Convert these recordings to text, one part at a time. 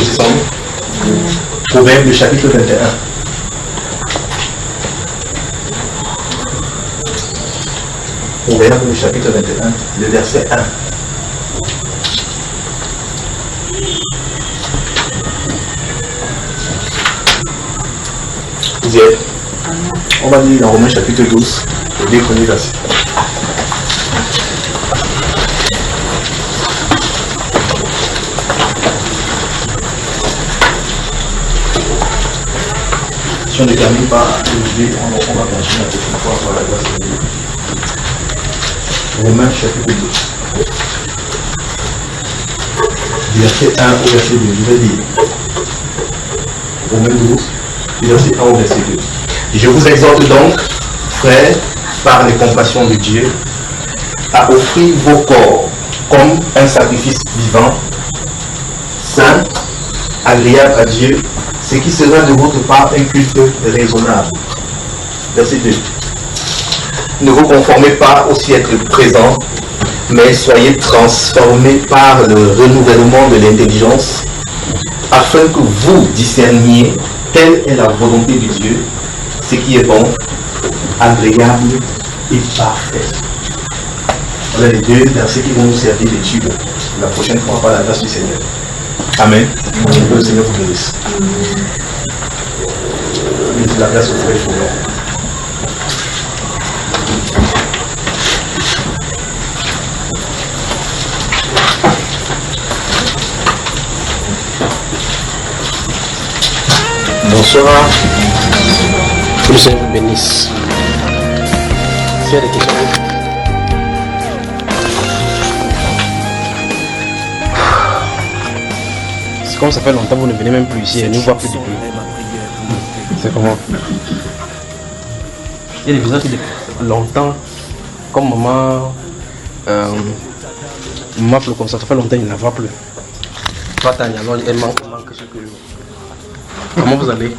C'est sans nous. Proverbe, le chapitre 21. Proverbe, le chapitre 21, le verset 1. Vous y êtes? On va lire dans Romains chapitre 12, le 2 premiers versets. Si on ne termine pas aujourd'hui, on va continuer la prochaine fois par la grâce de Dieu. Romains chapitre 12. Du verset 1 au verset 2. Je vais lire. Romains 12, du verset 1 au verset 2. Je vous exhorte donc, frères, par les compassions de Dieu, à offrir vos corps comme un sacrifice vivant, saint, agréable à Dieu, ce qui sera de votre part un culte raisonnable. Verset 2. Ne vous conformez pas au siècle présent, mais soyez transformés par le renouvellement de l'intelligence, afin que vous discerniez quelle est la volonté de Dieu, ce qui est bon, agréable et parfait. Voilà les deux versets qui vont nous servir d'étude la prochaine fois par la grâce du Seigneur. Amen. Que le Seigneur vous bénisse. Laissez la place au frère Joël. Bonsoir. Que le Seigneur vous bénisse. S'il y a des questions. C'est comme ça fait longtemps que vous ne venez même plus ici et nous voit plus depuis. C'est comment? Il y a des visages qui depuis longtemps, comme maman m'appelle comme ça fait longtemps qu'il ne la voit plus. Toi Tania, alors elle manque ce que... Comment vous allez?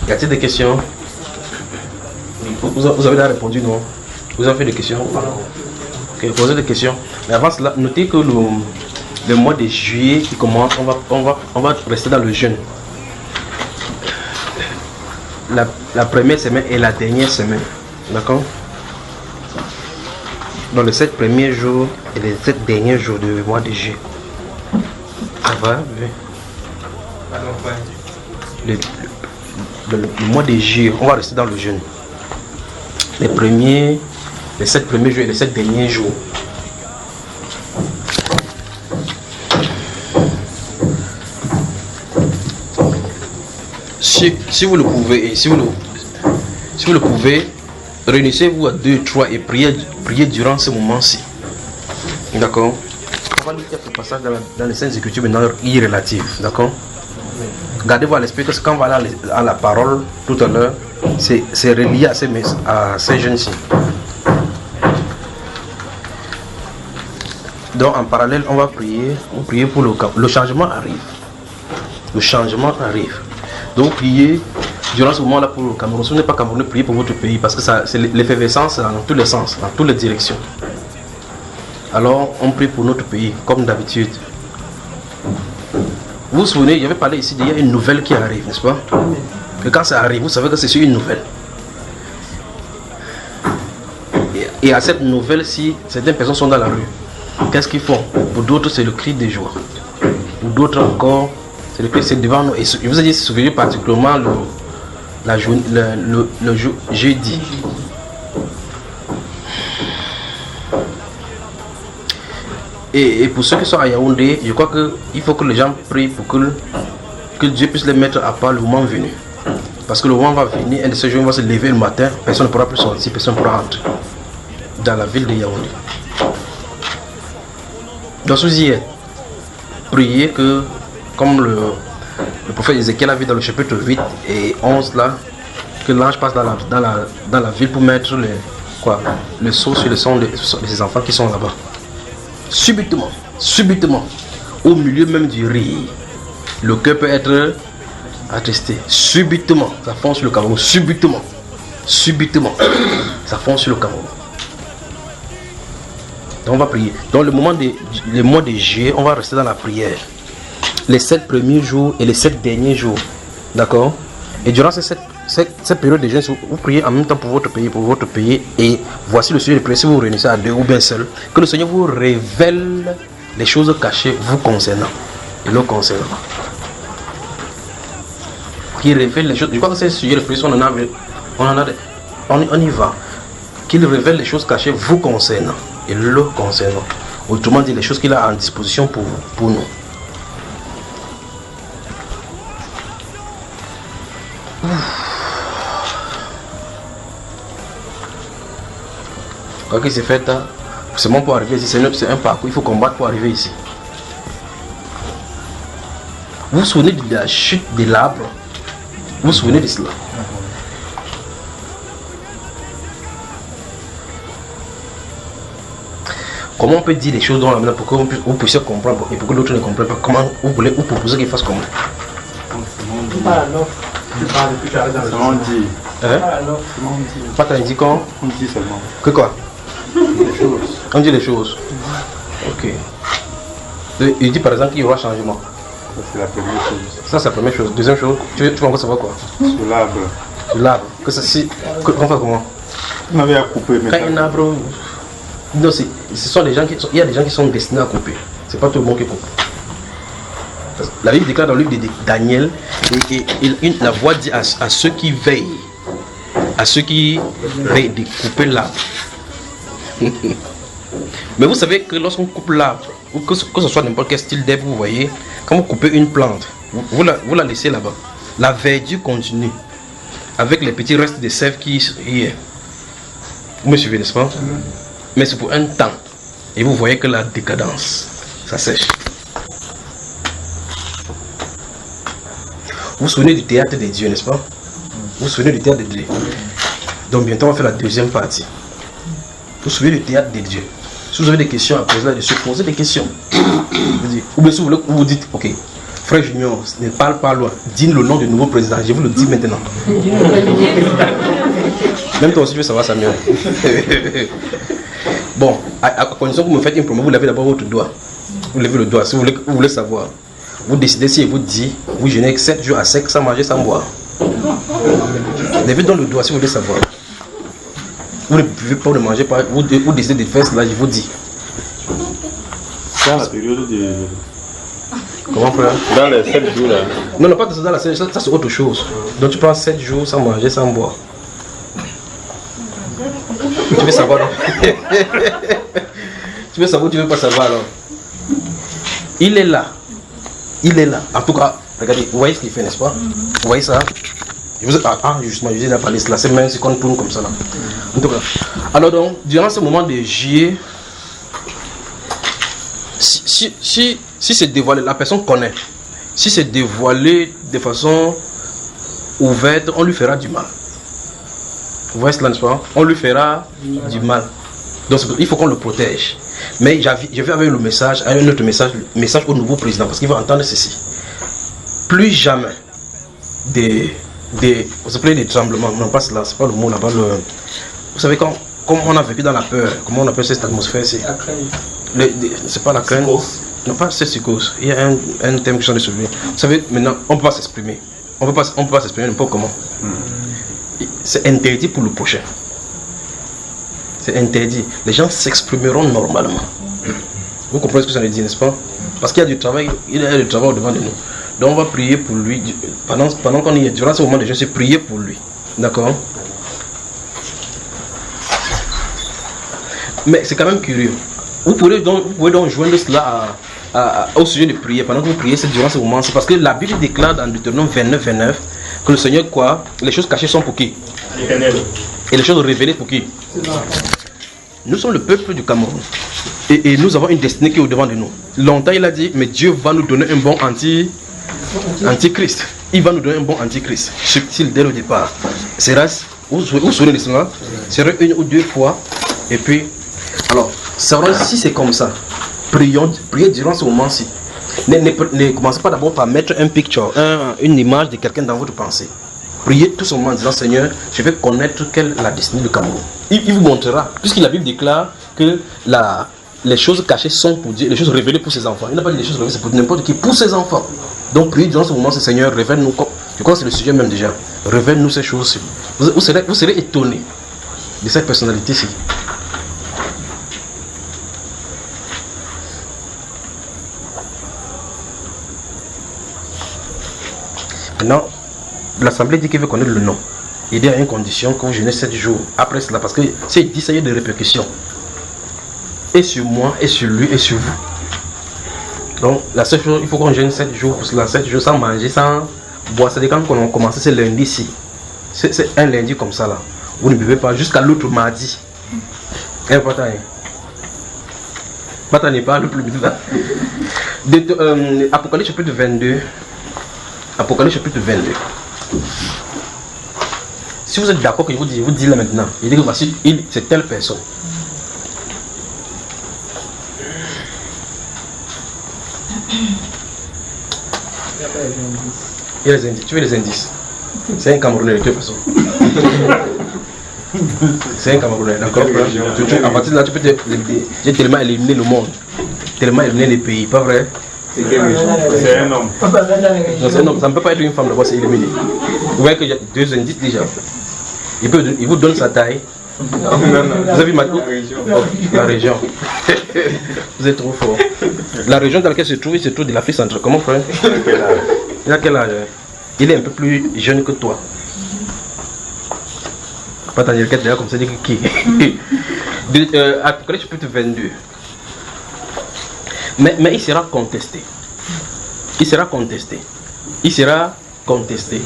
Y a-t-il des questions? Vous avez déjà répondu, non? Vous avez fait des questions? Ok, posez des questions. Mais avant cela, notez que le mois de juillet qui commence, on va rester dans le jeûne. La première semaine et la dernière semaine. D'accord? Dans les 7 premiers jours et les 7 derniers jours du mois de juillet. Ça va? Le mois de juillet, on va rester dans le jeûne. Les 7 premiers jours et les 7 derniers jours. Si vous le pouvez, si vous le pouvez, réunissez-vous à 2, 3 et priez durant ce moment-ci. D'accord? On va lire quelques passages dans les Saintes Écritures maintenant irrelatives. D'accord? Gardez-vous à l'esprit que quand on va aller à la parole tout à l'heure, c'est relié à ces jeunes-ci. Donc en parallèle, on va prier pour le changement arrive. Le changement arrive. Donc priez durant ce moment-là pour le Cameroun. Si vous n'êtes pas Camerounais, priez pour votre pays parce que c'est l'effervescence dans tous les sens, dans toutes les directions. Alors on prie pour notre pays, comme d'habitude. Vous vous souvenez, j'avais parlé ici, il y a une nouvelle qui arrive, n'est-ce pas? Et quand ça arrive, vous savez que c'est sur une nouvelle. Et à cette nouvelle-ci, certaines personnes sont dans la rue. Qu'est-ce qu'ils font? Pour d'autres, c'est le cri de joie. Pour d'autres encore, c'est le cri, c'est devant nous. Et je vous ai dit, souvenez particulièrement le jour jeudi. Et pour ceux qui sont à Yaoundé, je crois qu'il faut que les gens prient pour que Dieu puisse les mettre à part le moment venu. Parce que le moment va venir, un de ces jours, on va se lever le matin, personne ne pourra plus sortir, personne ne pourra entrer dans la ville de Yaoundé. Donc si vous y êtes, priez que, comme le prophète Ézéchiel a vu dans le chapitre 8 et 11 là, que l'ange passe dans la ville pour mettre le sceau sur le sang de ses enfants qui sont là-bas. Subitement, au milieu même du rire, le cœur peut être attesté. Subitement, ça fonce sur le Cameroun. Subitement, ça fonce sur le Cameroun. Donc on va prier. Dans le mois de juillet, on va rester dans la prière. Les 7 premiers jours et les 7 derniers jours. D'accord? Et durant cette période de jeûne, vous priez en même temps pour votre pays, et voici le sujet de prière. Si vous vous réunissez à 2 ou bien seul, que le Seigneur vous révèle les choses cachées vous concernant et le concernant. Qu'il révèle les choses. Je crois que c'est le sujet de prière. On y va. Qu'il révèle les choses cachées vous concernant et le concernant. Autrement dit, les choses qu'il a en disposition pour nous. Quand il s'est fait, c'est bon pour arriver ici, c'est un parcours, il faut combattre pour arriver ici. Vous vous souvenez de la chute de l'arbre? Vous vous souvenez de cela? Comment on peut dire les choses dans la main pour que vous puissiez comprendre et pour que l'autre ne comprenne pas? Comment vous voulez vous proposez qu'il fasse comment? On dit. Pas t'as dit quand? On dit seulement. Que quoi? Les choses. On dit les choses. Ok. Il dit par exemple qu'il y aura changement. Ça c'est la première chose. Ça c'est la première chose. Deuxième chose, tu veux encore savoir quoi? Sur l'arbre. Sur l'arbre. Que ça si. On fait comment? On avait à couper maintenant. Quand un arbre. Non, ce sont des gens qui sont. Il y a des gens qui sont destinés à couper. C'est pas tout le monde qui coupe. La Bible déclare dans le livre de Daniel, et la voix dit à ceux qui veillent, à ceux qui veillent de couper l'arbre. Mais vous savez que lorsqu'on coupe l'arbre, ou que ce soit n'importe quel style d'herbe, vous voyez, quand vous coupez une plante, vous la laissez là-bas. La verdure continue, avec les petits restes de sève qui y est. Vous me suivez, n'est-ce pas? Mais c'est pour un temps. Et vous voyez que la décadence, ça sèche. Vous vous souvenez du théâtre des dieux, n'est-ce pas? Vous vous souvenez du théâtre des dieux? Donc bientôt on va faire la deuxième partie. Vous vous souvenez du théâtre des dieux? Si vous avez des questions à poser là-dessus, posez des questions. Ou bien si vous voulez, vous dites, ok, frère Junior, ne parle pas loin. Dis le nom du nouveau président, je vous le dis maintenant. Même toi aussi tu veux savoir Samuel. Bon, à condition que vous me faites une promo, vous lavez d'abord votre doigt. Vous levez le doigt si vous voulez savoir. Vous décidez si il vous dit, vous jeûnez 7 jours à sec sans manger, sans boire. Levez dans le doigt si vous voulez savoir. Vous ne pouvez pas le manger, vous décidez de faire cela, je vous dis. Dans la période de... Comment frère? Dans les 7 jours là. Non, pas dans la 7 jours, ça c'est autre chose. Donc tu prends 7 jours sans manger, sans boire. Tu veux savoir non? Tu veux savoir ou tu veux pas savoir alors? Il est là. Il est là. En tout cas, regardez, vous voyez ce qu'il fait, n'est-ce pas? Vous voyez ça? Justement, je vous ai parlé de cela, c'est même si on tourne comme ça là. En tout cas. Alors donc, durant ce moment de juillet, si c'est dévoilé, la personne connaît. Si c'est dévoilé de façon ouverte, on lui fera du mal. Vous voyez cela, n'est-ce pas? On lui fera du mal. Donc il faut qu'on le protège. Mais je vais avec le message, un autre message au nouveau président, parce qu'il va entendre ceci. Plus jamais vous appelez des tremblements, non pas cela, c'est pas le mot là-bas. Vous savez, comme on a vécu dans la peur, comment on appelle cette atmosphère-ci? C'est pas la crainte. Non, pas cette psychose. Il y a un thème que je suis en train de soulever. Vous savez, maintenant, on ne peut pas s'exprimer. On ne peut pas s'exprimer n'importe comment. C'est interdit pour le prochain. C'est interdit. Les gens s'exprimeront normalement. Vous comprenez ce que ça veut dire, n'est-ce pas? Parce qu'il y a du travail, il y a du travail au-devant de nous. Donc on va prier pour lui. Pendant qu'on y est, durant ce moment de jeûne, c'est prier pour lui. D'accord? Mais c'est quand même curieux. Vous pouvez donc joindre cela au sujet de prier. Pendant que vous priez, c'est durant ce moment. C'est parce que la Bible déclare dans Deutéronome 29 que le Seigneur, quoi? Les choses cachées sont pour qui? Et les choses révélées pour qui? Nous sommes le peuple du Cameroun. Et nous avons une destinée qui est au-devant de nous. Longtemps il a dit, mais Dieu va nous donner un bon antichrist. Il va nous donner un bon antichrist. Subtil dès le départ. Vous vous souvenez de cela? C'est une ou deux fois. Et puis, alors, si c'est comme ça, priez durant ce moment-ci. Ne commencez pas d'abord par mettre une image de quelqu'un dans votre pensée. Priez tout simplement en disant, Seigneur, je vais connaître quelle est la destinée du Cameroun. Il vous montrera, puisque la Bible déclare que les choses cachées sont pour Dieu, les choses révélées pour ses enfants. Il n'a pas dit les choses révélées, c'est pour n'importe qui, pour ses enfants. Donc priez durant ce moment, ce Seigneur, révèle-nous. Je crois que c'est le sujet même déjà. Révèle-nous ces choses-ci. Vous serez étonnés de cette personnalité-ci. Maintenant, l'Assemblée dit qu'il veut connaître le nom. Il dit à une condition que vous jeûnez 7 jours après cela, parce que c'est dit, ça y a des répercussions. Et sur moi, et sur lui, et sur vous. Donc, la seule chose, il faut qu'on jeûne 7 jours pour cela, 7 jours sans manger, sans boire. C'est quand on a commencé, c'est lundi ici. C'est un lundi comme ça là. Vous ne buvez pas jusqu'à l'autre mardi. Important. Maintenant, n'est pas le plus vite là. Apocalypse chapitre 22. Apocalypse chapitre 22. Si vous êtes d'accord que je vous dis là maintenant, il dit que voici, c'est telle personne. Il y a les indices. Tu veux les indices? C'est un Camerounais de toute façon. C'est un Camerounais, d'accord? À partir de là, tu peux j'ai tellement éliminé le monde, tellement éliminé les pays, pas vrai? C'est un homme. Non, c'est un homme, ça ne peut pas être une femme d'abord, c'est éliminé. Vous voyez qu'il y a 2 indices déjà. Il vous donne sa taille. Vous avez vu la région. Vous êtes trop fort. La région dans laquelle il se trouve de l'Afrique centrale. Comment frère? Il a quel âge? Il est un peu plus jeune que toi. Pas t'en dire déjà comme ça, dire qui? Apocalypse chapitre 22. Mais il sera contesté. Il sera contesté. Il sera contesté.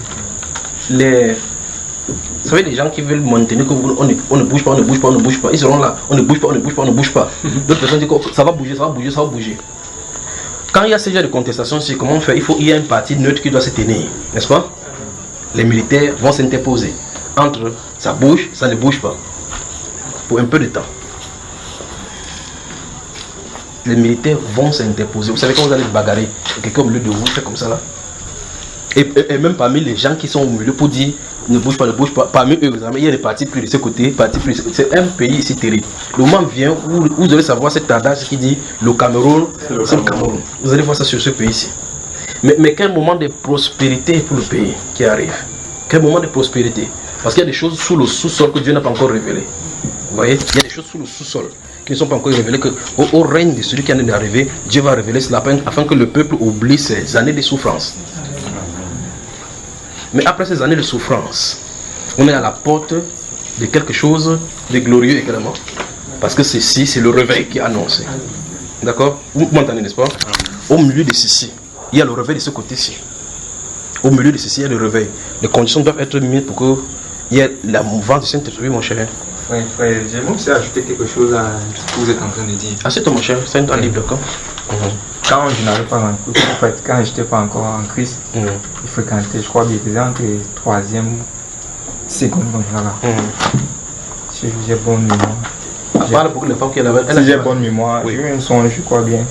Vous savez, les gens qui veulent maintenir que on ne bouge pas, on ne bouge pas, on ne bouge pas. Ils seront là, on ne bouge pas, on ne bouge pas, on ne bouge pas. D'autres personnes disent que ça va bouger, ça va bouger, ça va bouger. Quand il y a ce genre de contestation, c'est comment faire. Il y a une partie neutre qui doit se tenir, n'est-ce pas? Les militaires vont s'interposer entre ça bouge, ça ne bouge pas, pour un peu de temps. Les militaires vont s'interposer. Vous savez quand vous allez bagarrer, quelqu'un au milieu de vous fait comme ça là. Et même parmi les gens qui sont au milieu pour dire ne bouge pas, parmi eux, il y a des partis pris de ce côté, partis pris de ce côté. C'est un pays ici terrible. Le moment vient où vous devez savoir cet adage qui dit le Cameroun, c'est le Cameroun. Vous allez voir ça sur ce pays ici. Mais quel moment de prospérité pour le pays qui arrive? Quel moment de prospérité? Parce qu'il y a des choses sous le sous-sol que Dieu n'a pas encore révélées. Vous voyez? Il y a des choses sous le sous-sol qui ne sont pas encore révélées, que au règne de celui qui en est d'arriver, Dieu va révéler cela afin que le peuple oublie ces années de souffrance. Mais après ces années de souffrance, on est à la porte de quelque chose de glorieux également. Parce que ceci, c'est le réveil qui est annoncé. D'accord? Vous m'entendez, n'est-ce pas? Au milieu de ceci, il y a le réveil de ce côté-ci. Au milieu de ceci, il y a le réveil. Les conditions doivent être mises pour qu'il y ait la mouvance du Saint-Esprit, mon cher. Frère, j'aimerais aussi ajouter quelque chose à ce que vous êtes en train de dire. Ah, c'est toi, mon cher, c'est un temps libre, d'accord? Quand je n'avais pas en fait, quand je n'étais pas encore en Christ, il fréquentait, je crois, des entre 3e, 2e, voilà. J'ai bonne mémoire. Parle pour les femmes qui là-bas. Si j'ai bonne mémoire, j'ai eu un songe, je crois bien,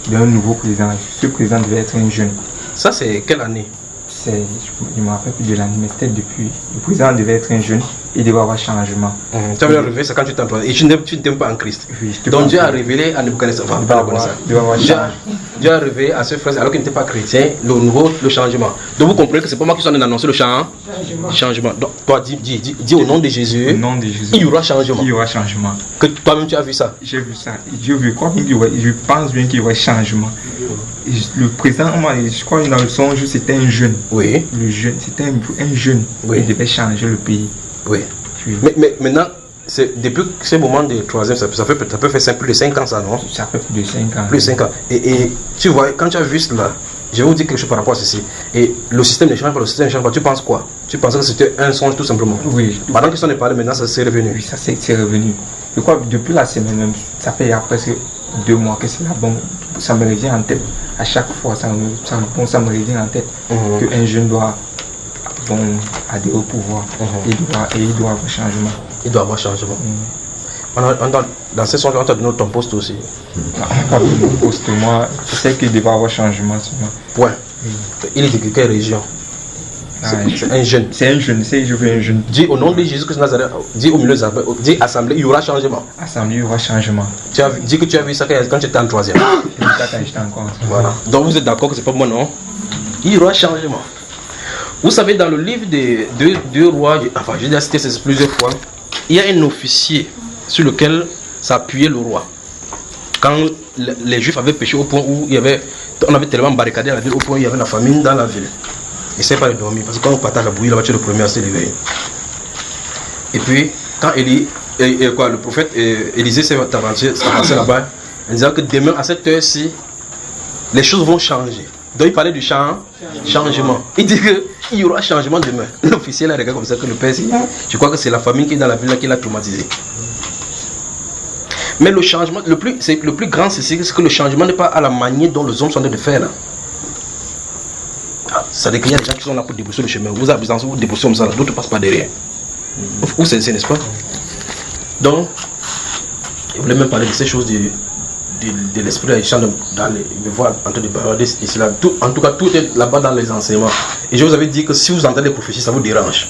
d'un nouveau président. Ce président devait être un jeune. Ça, c'est quelle année? Je ne me rappelle plus de l'année, mais c'était depuis. Le président devait être un jeune, il devait avoir changement. Tu avais révélé ça quand tu t'emploies. Et tu n'aimes pas en Christ. Oui, donc Dieu a révélé à Nebuchadnezzar. Dieu a révélé à ce frère, alors qu'il n'était pas chrétien, le changement. Donc vous comprenez que c'est pas moi qui suis en train d'annoncer le changement. Donc toi, dis au nom de Jésus. Au nom de Jésus. Il y aura changement. Il y aura changement. Que toi-même tu as vu ça? J'ai vu ça. Je pense bien qu'il y aura changement. Le président, je crois que dans le songe, c'était un jeune. Oui. Le jeune, c'était un jeune. Oui. Il devait changer le pays. Oui. Mais maintenant, depuis ce moment de 3e, ça peut faire plus de 5 ans, ça, non? Ça fait plus de 5 ans. Plus de 5 ans. Et tu vois, quand tu as vu cela, je vais vous dire quelque chose par rapport à ceci. Et le système ne change pas, le système ne change pas. Tu penses quoi? Tu penses que c'était un songe tout simplement? Oui. Pendant que ça n'est pas parlé, maintenant ça s'est revenu. Oui, ça s'est revenu. Je crois que depuis la semaine même, ça fait presque 2 mois que c'est là. Bon, ça me revient en tête. À chaque fois, ça me revient en tête qu'un jeune doit adhérer au pouvoir. Il doit avoir changement. Il doit avoir changement. Dans ce sens-là, on t'a donné ton poste aussi. Non, pas donné mon poste. Moi, je sais qu'il doit avoir changement. Point. Il est de quelle région? C'est un jeune. C'est un jeune, je veux un jeune. Dis au nom de Jésus-Christ de Nazareth, dis au milieu de l'assemblée, dis assemblée, il y aura changement. Assemblée, il y aura changement. Dis que tu as vu ça quand tu étais en 3e. J'étais encore. Voilà. Donc vous êtes d'accord que c'est pas moi, non? Il y aura changement. Vous savez, dans le livre des deux rois, enfin, j'ai déjà cité ça plusieurs fois, il y a un officier sur lequel s'appuyait le roi. Quand les Juifs avaient péché au point où on avait tellement barricadé la ville au point où il y avait la famine dans la ville. Essaye pas de dormir, parce que quand on partage la bouillie, là-bas, tu es le premier à se réveiller. Et puis, quand le prophète Élisée s'est avancé là-bas, il disait que demain, à cette heure-ci, les choses vont changer. Donc, il parlait du changement. Il dit qu'il y aura changement demain. L'officier là regarde comme ça que le père, je crois que c'est la famine qui est dans la ville là qui l'a traumatisé. Mais le changement, le plus grand, c'est que le changement n'est pas à la manière dont les hommes sont en train de faire là. Ça veut dire qu'il y a des gens qui sont là pour débrousser le chemin. Vous avez besoin de débrousser comme ça, d'autres ne passent pas derrière. Où c'est, n'est-ce pas? Donc, je voulais même parler de ces choses de l'esprit Aïcha dans me voir en train de parler ici là. En tout cas, tout est là-bas dans les enseignements. Et je vous avais dit que si vous entendez les prophéties, ça vous dérange.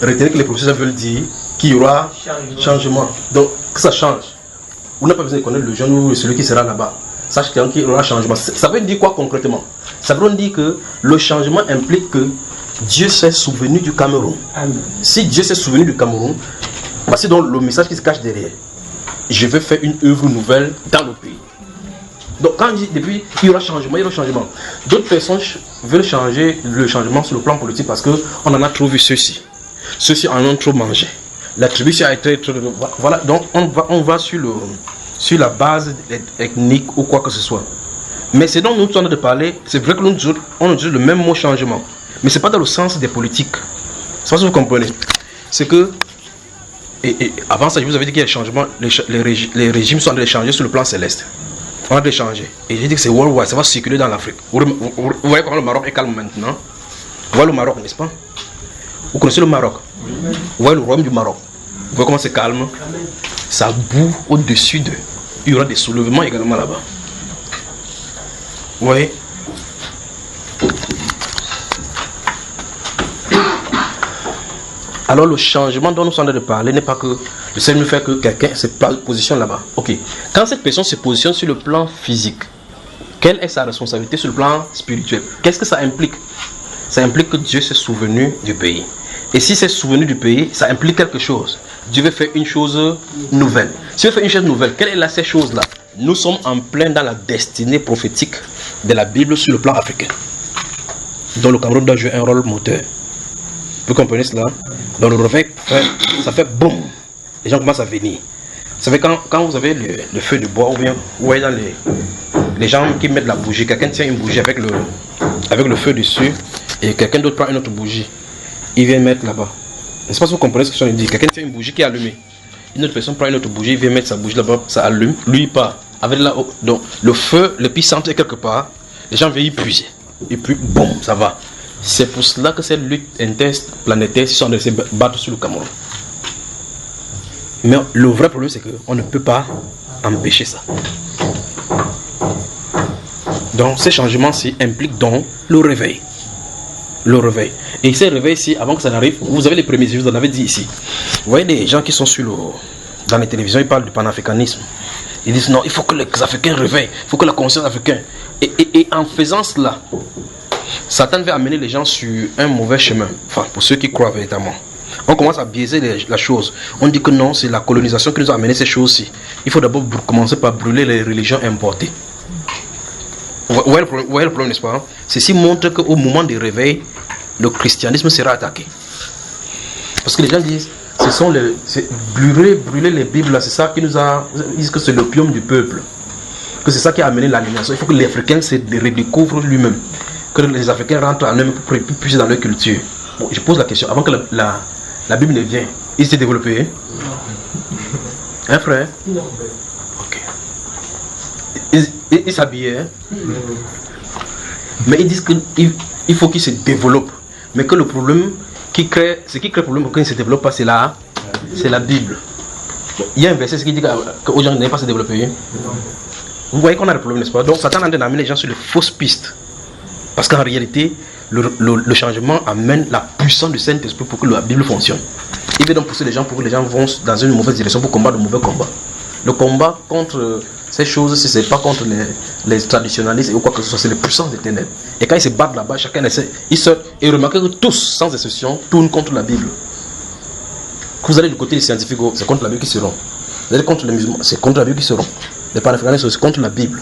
Retenez que les prophéties veulent dire qu'il y aura changement. Donc, que ça change. Vous n'avez pas besoin de connaître le jeune ou celui qui sera là-bas. Sache qu'il y aura changement. Ça veut dire quoi concrètement? Ça veut dire que le changement implique que Dieu s'est souvenu du Cameroun. Amen. Si Dieu s'est souvenu du Cameroun, voici donc le message qui se cache derrière. Je vais faire une œuvre nouvelle dans le pays. Donc quand on dit depuis il y aura changement, il y aura changement. D'autres personnes veulent changer le changement sur le plan politique parce qu'on en a trop vu ceux-ci. Ceux-ci en ont trop mangé. La tribu a été trop... Voilà, donc on va sur la base ethnique ou quoi que ce soit. Mais c'est dont nous sommes en train de parler, c'est vrai que nous on utilise le même mot changement. Mais ce n'est pas dans le sens des politiques. C'est pas ce que vous comprenez. C'est que, et avant ça, je vous avais dit qu'il y a des changements, les régimes sont en train de changer sur le plan céleste. On a de changer. Et j'ai dit que c'est worldwide, ça va circuler dans l'Afrique. Vous voyez comment le Maroc est calme maintenant? Vous voyez le Maroc, n'est-ce pas? Vous connaissez le Maroc? Vous voyez le royaume du Maroc? Vous voyez comment c'est calme? Ça boue au-dessus d'eux. Il y aura des soulèvements également là-bas. Vous voyez? Alors le changement dont nous sommes en train de parler n'est pas que le Seigneur fait que quelqu'un se positionne là-bas. Ok. Quand cette personne se positionne sur le plan physique, quelle est sa responsabilité sur le plan spirituel? Qu'est-ce que ça implique? Ça implique que Dieu s'est souvenu du pays. Et si c'est souvenu du pays, ça implique quelque chose. Dieu veut faire une chose nouvelle. Si Dieu veut faire une chose nouvelle, quelle est là cette chose-là? Nous sommes en plein dans la destinée prophétique de la Bible sur le plan africain, dont le Cameroun doit jouer un rôle moteur. Vous comprenez cela? Dans le réveil, ça fait boum. Les gens commencent à venir. Vous savez, quand vous avez le feu de bois, ou bien vous voyez dans les gens qui mettent la bougie, quelqu'un tient une bougie avec le feu dessus, et quelqu'un d'autre prend une autre bougie. Il vient mettre là-bas. N'est-ce pas si vous comprenez ce que je dis? Quelqu'un tient une bougie qui est allumée. Une autre personne prend une autre bougie, il vient mettre sa bougie là-bas, ça allume, lui il part. Avec donc le feu, l'épicentre est quelque part, les gens viennent y puiser. Et puis, boum, ça va. C'est pour cela que cette lutte interplanétaire sont de se battre sur le Cameroun. Mais le vrai problème, c'est qu'on ne peut pas empêcher ça. Donc, ces changements-ci impliquent donc le réveil. Le réveil. Et ces réveils-ci, avant que ça n'arrive, vous avez les premiers, je vous en avais dit ici. Vous voyez des gens qui sont dans les télévisions, ils parlent du panafricanisme. Ils disent non, il faut que les Africains réveillent, il faut que la conscience africaine. Et en faisant cela, Satan va amener les gens sur un mauvais chemin. Enfin, pour ceux qui croient véritablement. On commence à biaiser la chose. On dit que non, c'est la colonisation qui nous a amené ces choses-ci. Il faut d'abord commencer par brûler les religions importées. Vous voyez le problème, n'est-ce pas? Ceci montre qu'au moment du réveil, le christianisme sera attaqué. Parce que les gens disent, brûler les Bibles, c'est ça qui nous a... Ils disent que c'est l'opium du peuple. Que c'est ça qui a amené l'aliénation. Il faut que les Africains se redécouvrent lui-même. Que les Africains rentrent en eux pour puiser dans leur culture. Bon, je pose la question, avant que la Bible ne vienne, il s'est développé? Hein, frère? Ok. Ils s'habillaient, mais ils disent qu'il faut qu'ils se développent. Mais que le problème, ce qui crée le problème pour qu'ils ne se développent pas, c'est la Bible. Il y a un verset qui dit qu'aux gens n'aiment pas se développer. Vous voyez qu'on a le problème, n'est-ce pas? Donc Satan a amené les gens sur les fausses pistes. Parce qu'en réalité, le changement amène la puissance du Saint-Esprit pour que la Bible fonctionne. Il veut donc pousser les gens pour que les gens vont dans une mauvaise direction pour combattre de mauvais combats. Le combat contre ces choses, si ce n'est pas contre les traditionalistes ou quoi que ce soit, c'est les puissances des ténèbres. Et quand ils se battent là-bas, chacun essaie. Et remarquez que tous, sans exception, tournent contre la Bible. Quand vous allez du côté des scientifiques, c'est contre la Bible qu'ils seront. Vous allez contre les musulmans, c'est contre la Bible qu'ils seront. Les panafricanistes, c'est contre la Bible.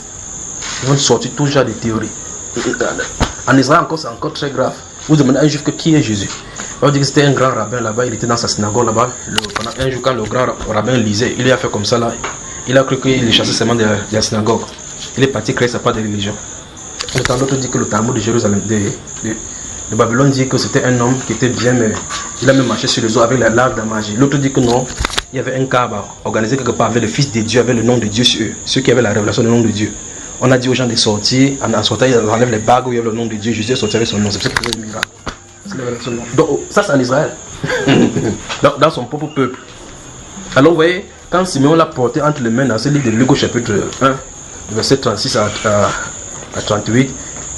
Ils vont sortir tout genre de théories. En Israël encore, c'est encore très grave. Vous demandez à un juif qui est Jésus. On dit que c'était un grand rabbin là-bas, il était dans sa synagogue là-bas. Pendant un jour, quand le grand rabbin lisait, il a fait comme ça là. Il a cru qu'il est chassé seulement de la synagogue. Il est parti créer sa part de religion. Le temps d'autre dit que le Talmud de Jérusalem, de Babylone, dit que c'était un homme qui était bien, mais il a même marché sur les eaux avec l'art de la magie. L'autre dit que non, il y avait un cas organisé quelque part avec le Fils de Dieu, avec le nom de Dieu sur eux, ceux qui avaient la révélation du nom de Dieu. On a dit aux gens de sortir, en sortant, ils enlèvent les bagues où il y a le nom de Dieu. Jésus est sorti avec son nom. C'est pour ça qu'il faisait le miracle. C'est la révélation. Donc, ça, c'est en Israël. dans son propre peuple. Alors, vous voyez, quand Simeon l'a porté entre les mains dans ce livre de Luc au chapitre 1, verset 36 à 38,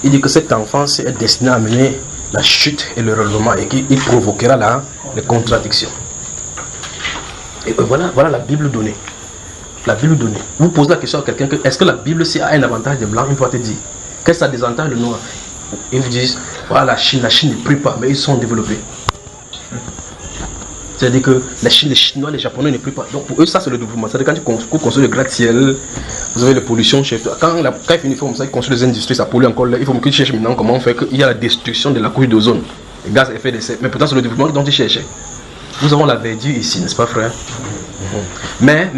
il dit que cette enfance est destinée à amener la chute et le relèvement et qu'il provoquera les contradictions. Et voilà la Bible donnée. La Bible donnée. Vous posez la question à quelqu'un, est-ce que la Bible a un avantage des blancs? Il faut te dire. Qu'est-ce que ça désavantage le noir? Ils vous disent, voilà la Chine ne prie pas, mais ils sont développés. C'est-à-dire que les Chinois, les Japonais ne prient pas. Donc pour eux, ça c'est le développement. C'est-à-dire quand tu construis le gratte-ciel, vous avez les pollutions chez toi. Quand il finit comme ça, ils construisent les industries, ça pollue encore. Il faut qu'ils cherchent maintenant comment on fait qu'il y a la destruction de la couche d'ozone. Les gaz à effet de serre. Mais pourtant c'est le développement dont ils cherchaient. Nous avons la verdure ici, n'est-ce pas frère? Mais,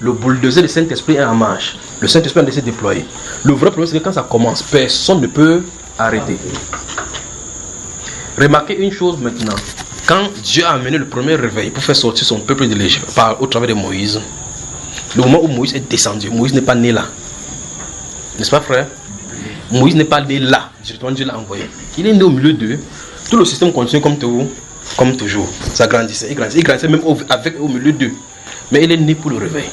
le bulldozer du Saint-Esprit est en marche. Le Saint-Esprit a laissé déployer. Le vrai problème, c'est que quand ça commence, personne ne peut arrêter. Remarquez une chose maintenant. Quand Dieu a amené le premier réveil pour faire sortir son peuple de l'Égypte au travers de Moïse, le moment où Moïse est descendu, Moïse n'est pas né là. N'est-ce pas frère? Moïse n'est pas né là. Dieu l'a envoyé. Il est né au milieu d'eux. Tout le système continue comme toujours. Ça grandissait. Il grandissait même au milieu d'eux. Mais il est né pour le réveil.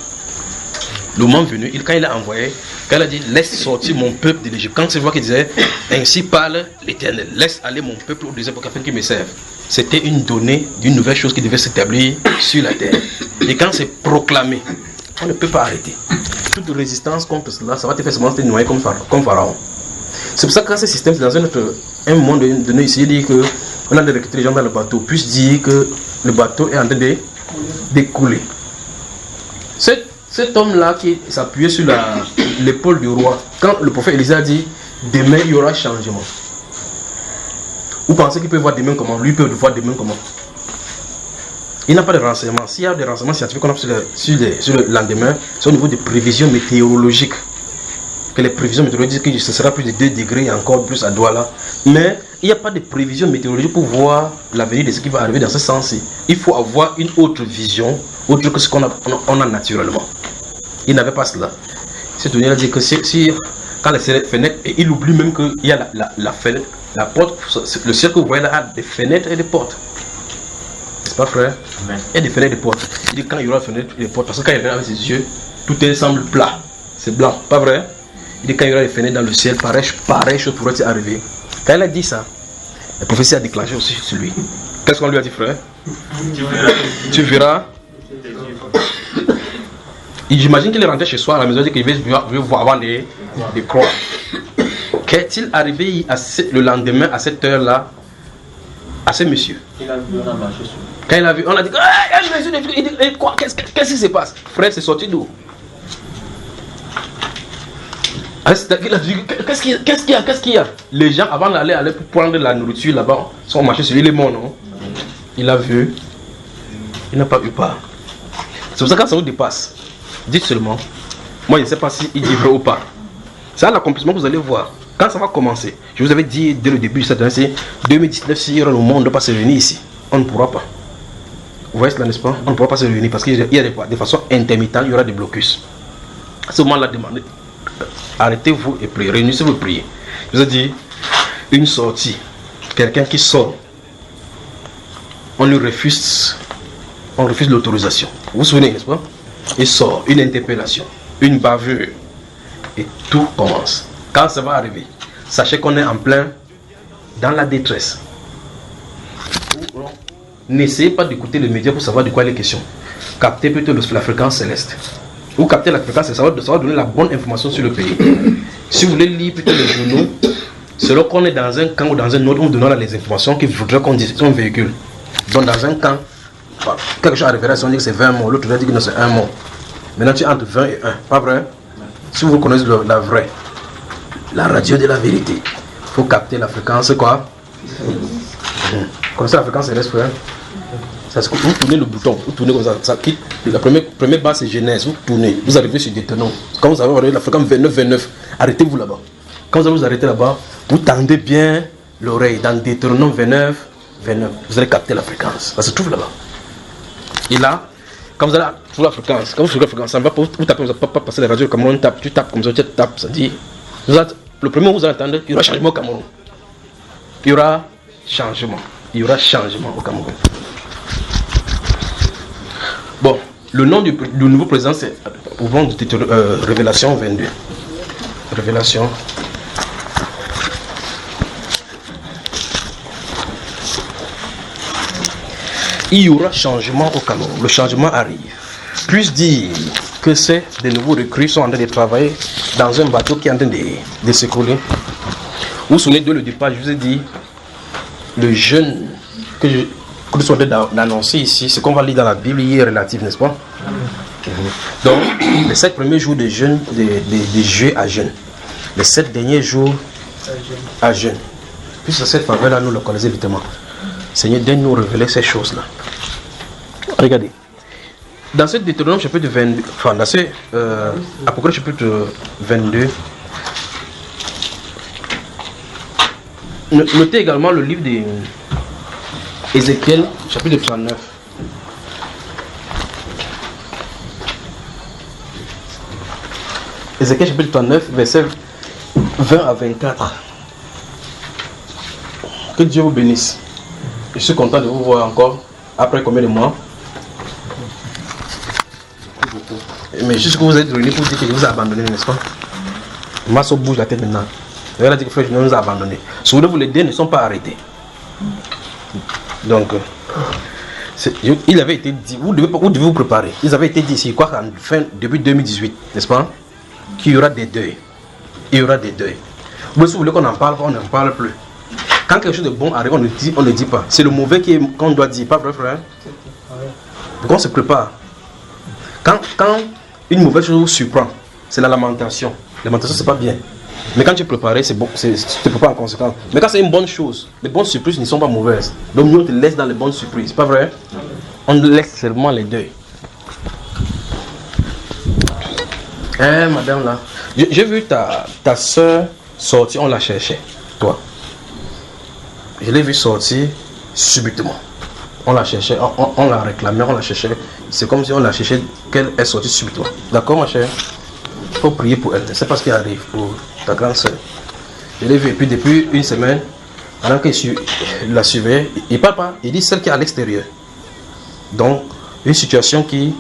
Le moment venu, quand il a envoyé, quand il a dit laisse sortir mon peuple de l'Égypte, quand c'est moi qui disais ainsi parle l'Éternel, laisse aller mon peuple au désert pour qu'il me serve. C'était une donnée d'une nouvelle chose qui devait s'établir sur la terre. Et quand c'est proclamé, on ne peut pas arrêter. Toute résistance contre cela, ça va te faire seulement te noyer comme Pharaon. C'est pour ça que quand ce système, c'est dans un moment donné ici, il dit que on a recruté les gens dans le bateau, puisse dire que le bateau est en train d'écouler. Cet homme-là qui s'appuyait sur l'épaule du roi, quand le prophète Élisée a dit demain il y aura changement. Vous pensez qu'il peut voir demain comment? Lui peut voir demain comment? Il n'a pas de renseignements. S'il y a des renseignements scientifiques qu'on a sur le lendemain, c'est au niveau des prévisions météorologiques. Que les prévisions météorologiques disent que ce sera plus de 2 degrés et encore plus à Douala. Mais il n'y a pas de prévisions météorologiques pour voir l'avenir de ce qui va arriver dans ce sens-ci. Il faut avoir une autre vision, autre que ce qu'on a naturellement. Il n'avait pas cela. C'est donné à dire que quand les fenêtres, et il oublie même qu'il y a la fenêtre, la porte, le ciel que vous voyez là a des fenêtres et des portes. N'est-ce pas frère? Amen. Il y a des fenêtres et des portes. Il dit quand il y aura des fenêtres et des portes, parce que quand il regarde avec ses yeux, tout semble plat. C'est blanc, pas vrai? Il dit quand il y aura des fenêtres dans le ciel, pareille chose pourrait arriver. Quand il a dit ça, la prophétie a déclenché aussi sur lui. Qu'est-ce qu'on lui a dit, frère? Tu verras. J'imagine qu'il est rentré chez soi à la maison et qu'il veut voir des croix. Qu'est-il arrivé le lendemain à cette heure-là à ce monsieur? Quand il a vu, on a dit qu'est-ce qui se passe? Frère, c'est sorti d'où? Qu'est-ce qu'il y a? Les gens, avant d'aller pour prendre la nourriture là-bas, sont marchés sur lui, il est mort, non? Il a vu, il n'a pas eu peur. C'est pour ça que quand ça vous dépasse, dites seulement, moi je ne sais pas s'il dit vrai ou pas. C'est l'accomplissement que vous allez voir. Quand ça va commencer, je vous avais dit dès le début de cette année, 2019, si le monde ne peut pas se réunir ici, on ne pourra pas. Vous voyez cela, n'est-ce pas? On ne pourra pas se réunir parce qu'il y a de façon intermittente, il y aura des blocus. À ce moment-là, demandez. Arrêtez-vous et priez, réunissez-vous et priez. Je vous ai dit, une sortie, quelqu'un qui sort, on lui refuse l'autorisation. Vous vous souvenez, n'est-ce pas? Il sort, une interpellation, une bavure, et tout commence. Quand ça va arriver, sachez qu'on est en plein dans la détresse. N'essayez pas d'écouter les médias pour savoir de quoi il est question. Captez plutôt la fréquence céleste. Ou capter la fréquence céleste, ça va donner la bonne information sur le pays. Si vous voulez lire plutôt les journaux, selon qu'on est dans un camp ou dans un autre, on donnera les informations qu'il faudrait qu'on véhicule. Donc dans un camp, quelque chose à révélation, on dit que c'est 20 mots, l'autre va dire que non, c'est 1 mot. Maintenant tu es entre 20 et 1, pas vrai? Si vous connaissez la vraie, la radio de la vérité, il faut capter la fréquence quoi? Vous connaissez la fréquence céleste, frère? Vous tournez le bouton, vous tournez comme ça quitte. La première base c'est Genèse, vous tournez, vous arrivez sur Deutéronome. Quand vous avez la fréquence 29-29, arrêtez-vous là-bas. Quand vous allez vous arrêter là-bas, vous tendez bien l'oreille dans Deutéronome 29-29. Vous allez capter la fréquence, ça se trouve là-bas. Et là, quand vous allez trouver la fréquence, quand vous trouvez la fréquence, ça ne va pas vous taper, vous n'allez pas passer la radio au Cameroun, tu tapes comme ça, tu tapes, ça dit. Le premier mot vous allez entendre, il y aura changement au Cameroun. Il y aura changement au Cameroun. Bon, le nom du nouveau président, c'est au nom de Révélation 22. Révélation. Il y aura changement au Cameroun. Le changement arrive. Puis-je dire que c'est des nouveaux recrues qui sont en train de travailler dans un bateau qui est en train de s'écrouler. Vous vous souvenez de le départ, je vous ai dit, le jeûne que je suis en train d'annoncer ici, ce qu'on va lire dans la Bible, il est relatif, n'est-ce pas? Donc, les 7 premiers jours de jeûne, de juillet à jeûne. Les 7 derniers jours à jeûne. Puis cette faveur-là, nous le connaissons évidemment. Seigneur, donne-nous révéler ces choses-là. Regardez. Dans ce Deutéronome chapitre 22, enfin dans ce Apocalypse chapitre 22, notez également le livre d'Ézéchiel chapitre 39. Ézéchiel chapitre 39, verset 20 à 24. Que Dieu vous bénisse. Je suis content de vous voir encore après combien de mois. Mais juste que vous êtes réunis pour dire que je vous ai abandonné, n'est-ce pas? Masso bouge la tête maintenant. Elle a dit que frère, je nous ai abandonné. Si vous voulez vous l'aider, ne sont pas arrêtés. Donc, il avait été dit, vous devez vous préparer. Ils avaient été dit ici, quoi qu'en début 2018, n'est-ce pas? Qu'il y aura des deuils. Il y aura des deuils. Mais si vous voulez qu'on en parle, on n'en parle plus. Quand quelque chose de bon arrive, on ne dit pas. C'est le mauvais qu'on doit dire, pas vrai, frère? Donc on se prépare. Quand une mauvaise chose vous surprend, c'est la lamentation. La lamentation, c'est pas bien. Mais quand tu es préparé, c'est bon, tu te prépares en conséquence. Mais quand c'est une bonne chose, les bonnes surprises ne sont pas mauvaises. Donc nous, on te laisse dans les bonnes surprises, pas vrai? On laisse seulement les deuils. Madame là, j'ai vu ta soeur sortir, on la cherchait, toi. Je l'ai vu sortir subitement. On la cherchait, on la réclamait, on la cherchait. C'est comme si on la cherchait, qu'elle est sortie subitement. D'accord, ma chère? Il faut prier pour elle. C'est pas ce qui arrive pour ta grande soeur. Je l'ai vu, et puis depuis une semaine, pendant qu'il la suivait, il ne parle pas, il dit celle qui est à l'extérieur. Donc, une situation qui...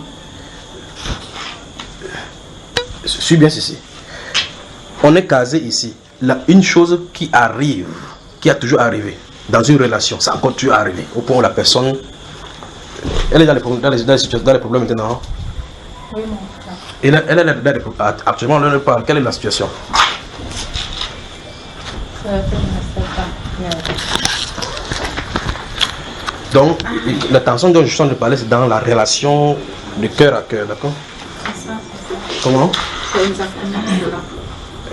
Suis bien ceci. On est casé ici. Là, une chose qui arrive, qui a toujours arrivé dans une relation, ça a encore toujours arrivé. Au point où la personne, elle est dans les problèmes maintenant. Oui, mon frère. Elle est dans les problèmes. Actuellement, on ne parle. Quelle est la situation? Je ne sais pas. Donc, la tension dont je suis en train de parler, c'est dans la relation de cœur à cœur, d'accord? C'est ça. Comment? C'est exactement cela.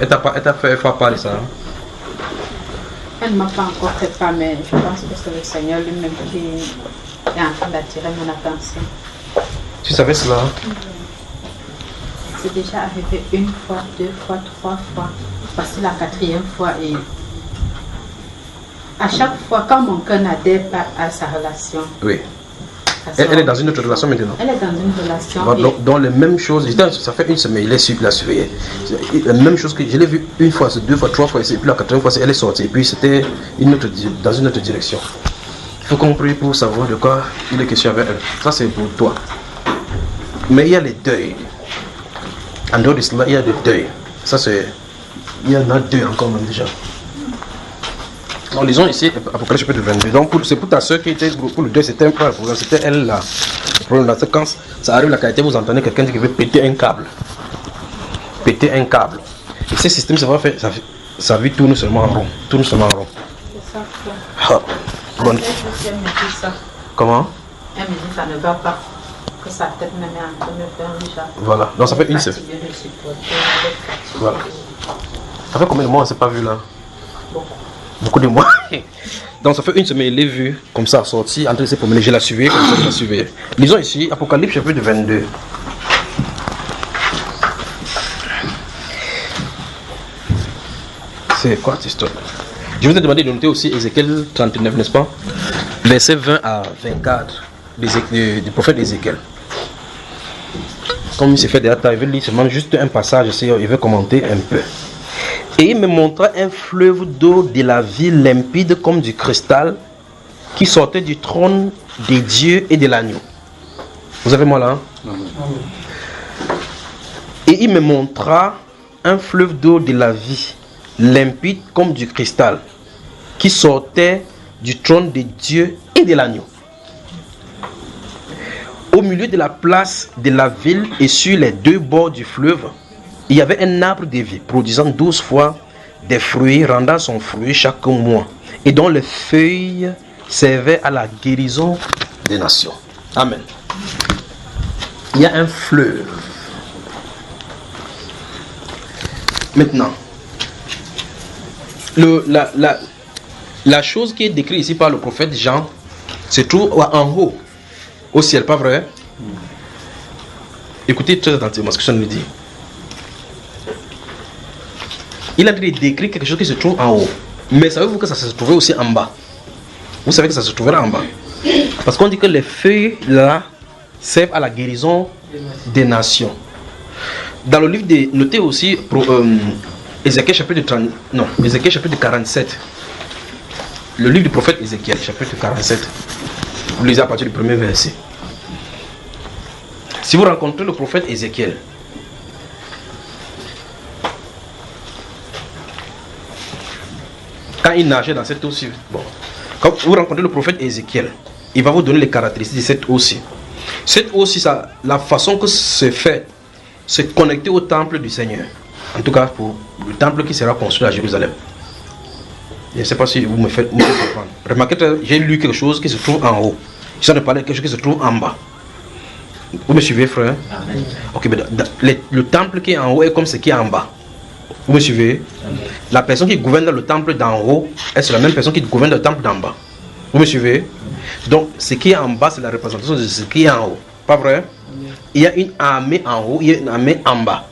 Elle t'a fait parler ça, hein? Elle ne m'a pas encore fait part, mais je pense que c'est le Seigneur lui-même qui est en train d'attirer mon attention. Tu savais cela? C'est déjà arrivé une fois, 2 fois, 3 fois. Voici la 4e fois et à chaque fois, quand mon cœur n'adhère pas à sa relation. Oui. Elle est dans une autre relation maintenant. Elle est dans une relation. Dans les mêmes choses, ça fait une semaine, il est la surveillé. La même chose que je l'ai vu une fois, 2 fois, 3 fois, et puis la 4e fois, elle est sortie. Et puis c'était dans une autre direction. Il faut comprendre pour savoir de quoi il est question avec elle. Ça c'est pour toi. Mais il y a les deuils. En dehors de cela, il y a des deuils. Ça c'est... Il y en a 2 encore même déjà. Donc lisons ici Apocalypse chapitre 22. Donc c'est pour ta soeur qui était pour le 2, c'était un problème, c'était elle là. Le problème là, c'est quand ça arrive la qualité, vous entendez quelqu'un qui veut péter un câble. Péter un câble. Et ce système, ça va faire, sa vie tourne seulement en rond. Tourne seulement en rond. C'est ça. Quoi. Ah, bon. Elle me dit ça. Comment? Elle me dit ça ne va pas. Que sa tête me met en train de me faire déjà. Voilà. Donc ça fait une semaine. Voilà. Ça fait combien de mois on ne s'est pas vu là? Beaucoup de mois. Donc ça fait une semaine, il est vu comme ça, sorti, en train de se promener. Je l'ai suivi, comme ça je l'ai suivi. Lisons ici, Apocalypse chapitre 22. C'est quoi cette histoire? Je vous ai demandé de noter aussi Ézéchiel 39, n'est-ce pas? Versets 20 à 24 du prophète Ézéchiel. Comme il s'est fait déjà, il veut lire seulement juste un passage, il veut commenter un peu. Et il me montra un fleuve d'eau de la vie limpide comme du cristal qui sortait du trône des dieux et de l'agneau. Vous avez moi là? Hein? Et il me montra un fleuve d'eau de la vie limpide comme du cristal qui sortait du trône des dieux et de l'agneau. Au milieu de la place de la ville et sur les deux bords du fleuve, il y avait un arbre de vie produisant 12 fois des fruits, rendant son fruit chaque mois, et dont les feuilles servaient à la guérison des nations. Amen. Il y a un fleuve. Maintenant, la chose qui est décrite ici par le prophète Jean se trouve en haut, au ciel, pas vrai? Écoutez très attentivement ce que ça nous dit. Il a décrit quelque chose qui se trouve en haut. Mais savez-vous que ça se trouvait aussi en bas? Vous savez que ça se trouvera en bas. Parce qu'on dit que les feuilles là servent à la guérison des nations. Dans le livre de... Notez aussi Ézéchiel chapitre 30, non, Ézéchiel chapitre 47. Le livre du prophète Ézéchiel chapitre 47. Vous lisez à partir du premier verset. Si vous rencontrez le prophète Ézéchiel, quand il nageait dans cette eau-ci, bon, quand vous rencontrez le prophète Ézéchiel, il va vous donner les caractéristiques de cette eau-ci. Cette eau-ci, la façon que c'est fait, c'est connecté au temple du Seigneur. En tout cas, pour le temple qui sera construit à Jérusalem. Je ne sais pas si vous me faites comprendre. Remarquez, j'ai lu quelque chose qui se trouve en haut. Je suis en train de parler de quelque chose qui se trouve en bas. Vous me suivez, frère? Amen. Ok, mais le temple qui est en haut est comme ce qui est en bas. Vous me suivez? Amen. La personne qui gouverne le temple d'en haut est la même personne qui gouverne le temple d'en bas. Vous me suivez? Amen. Donc, ce qui est en bas, c'est la représentation de ce qui est en haut. Pas vrai? Amen. Il y a une armée en haut, il y a une armée en bas.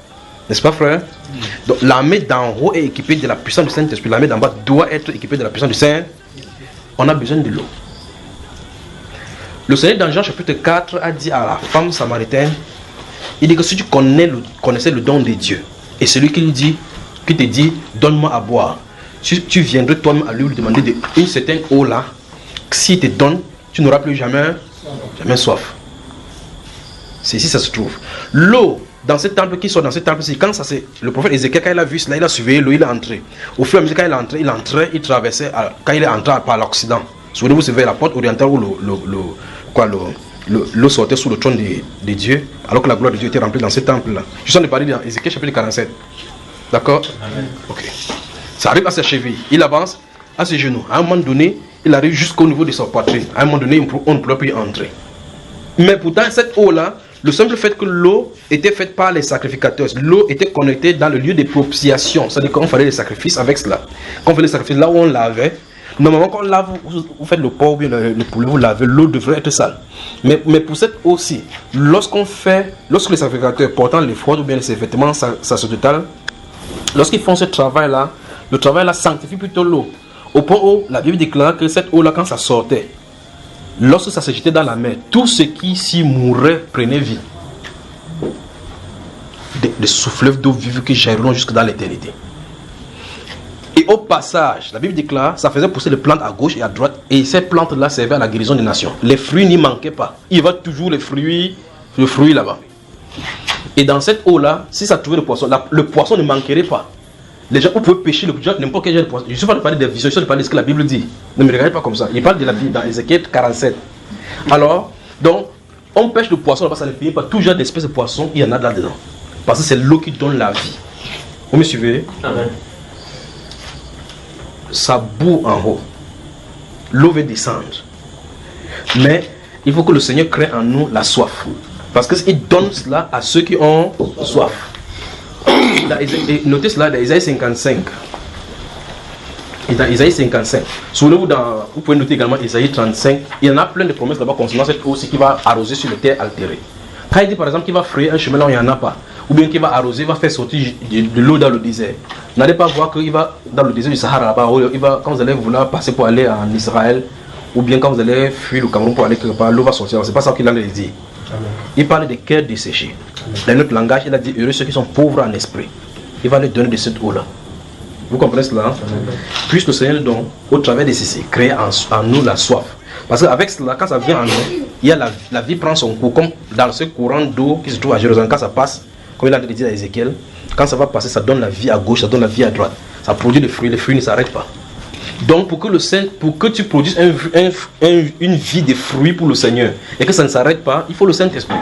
N'est-ce pas, frère? Donc, l'armée d'en haut est équipée de la puissance du Saint-Esprit. L'armée d'en bas doit être équipée de la puissance du Saint. On a besoin de l'eau. Le Seigneur dans Jean chapitre 4 a dit à la femme samaritaine, il dit que si tu connaissais le don de Dieu, et celui qui te dit, donne-moi à boire, si tu viendrais toi-même à lui demander une certaine eau là, s'il te donne, tu n'auras plus jamais soif. C'est ici ça se trouve. L'eau dans ce temple qui sort dans ce temple, quand ça c'est le prophète Ézéchiel, quand il a vu cela, il a surveillé l'eau, il est entré. Au fur et à mesure quand il entrait, il traversait, quand il est entré par l'Occident. Souvenez-vous, c'est vers la porte orientale où l'eau sortait sous le trône de Dieu, alors que la gloire de Dieu était remplie dans ce temple-là. Je suis en train de parler dans Ézéchiel chapitre 47. D'accord? Ok. Ça arrive à ses chevilles. Il avance à ses genoux. À un moment donné, il arrive jusqu'au niveau de sa poitrine. À un moment donné, on ne peut plus y entrer. Mais pourtant, cette eau-là, le simple fait que l'eau était faite par les sacrificateurs, l'eau était connectée dans le lieu de propitiation. C'est-à-dire qu'on faisait les sacrifices avec cela. Quand on faisait les sacrifices là où on lavait, normalement, quand on lave, vous faites le porc ou bien le poulet, vous lavez, l'eau devrait être sale. Mais pour cette eau aussi, lorsque les sacrificateurs portant les froids ou bien les vêtements sacerdotaux, lorsqu'ils font ce travail-là, le travail-là sanctifie plutôt l'eau. Au point où la Bible déclare que cette eau-là, quand ça sortait, lorsque ça se jetait dans la mer, tout ce qui s'y mourait prenait vie. Des souffleurs d'eau vive qui jailliront jusque dans l'éternité. Et au passage, la Bible déclare, ça faisait pousser les plantes à gauche et à droite, et ces plantes-là servaient à la guérison des nations. Les fruits n'y manquaient pas. Il y avait toujours le fruit là-bas. Et dans cette eau-là, si ça trouvait le poisson ne manquerait pas. Les gens, vous pouvez pêcher n'importe quel genre de poisson. Je ne suis pas de parler des visions, je suis de parler de ce que la Bible dit. Ne me regardez pas comme ça. Il parle de la Bible dans Ézéchiel 47. Alors, donc, on pêche le poisson là-bas, ça ne finit pas. Tout genre d'espèces de poissons, il y en a là-dedans. Parce que c'est l'eau qui donne la vie. Vous me suivez? Amen. Ça bout en haut. L'eau va descendre. Mais il faut que le Seigneur crée en nous la soif. Parce qu'il donne cela à ceux qui ont soif. Notez cela dans Isaïe 55. Et dans Isaïe 55. Souvenez-vous, vous pouvez noter également Isaïe 35. Il y en a plein de promesses là-bas concernant cette eau aussi qui va arroser sur les terres altérées. Quand il dit par exemple qu'il va frayer un chemin là où il n'y en a pas, ou bien qu'il va arroser, il va faire sortir de l'eau dans le désert. N'allez pas voir qu'il va dans le désert du Sahara là-bas, quand vous allez vouloir passer pour aller en Israël, ou bien quand vous allez fuir le Cameroun pour aller quelque part, l'eau va sortir. C'est pas ça qu'il a dit. Il parle des cœurs desséchés. Dans notre langage, il a dit heureux ceux qui sont pauvres en esprit. Il va les donner de cette eau-là. Vous comprenez cela? Puisque le Seigneur donne, au travers de ceci, crée en nous la soif. Parce qu'avec cela, quand ça vient en nous, il y a la vie prend son cours, comme dans ce courant d'eau qui se trouve à Jérusalem. Quand ça passe, comme il a dit à Ézéchiel, quand ça va passer, ça donne la vie à gauche, ça donne la vie à droite. Ça produit des fruits, les fruits ne s'arrêtent pas. Donc pour que tu produises une vie de fruits pour le Seigneur et que ça ne s'arrête pas, il faut le Saint-Esprit.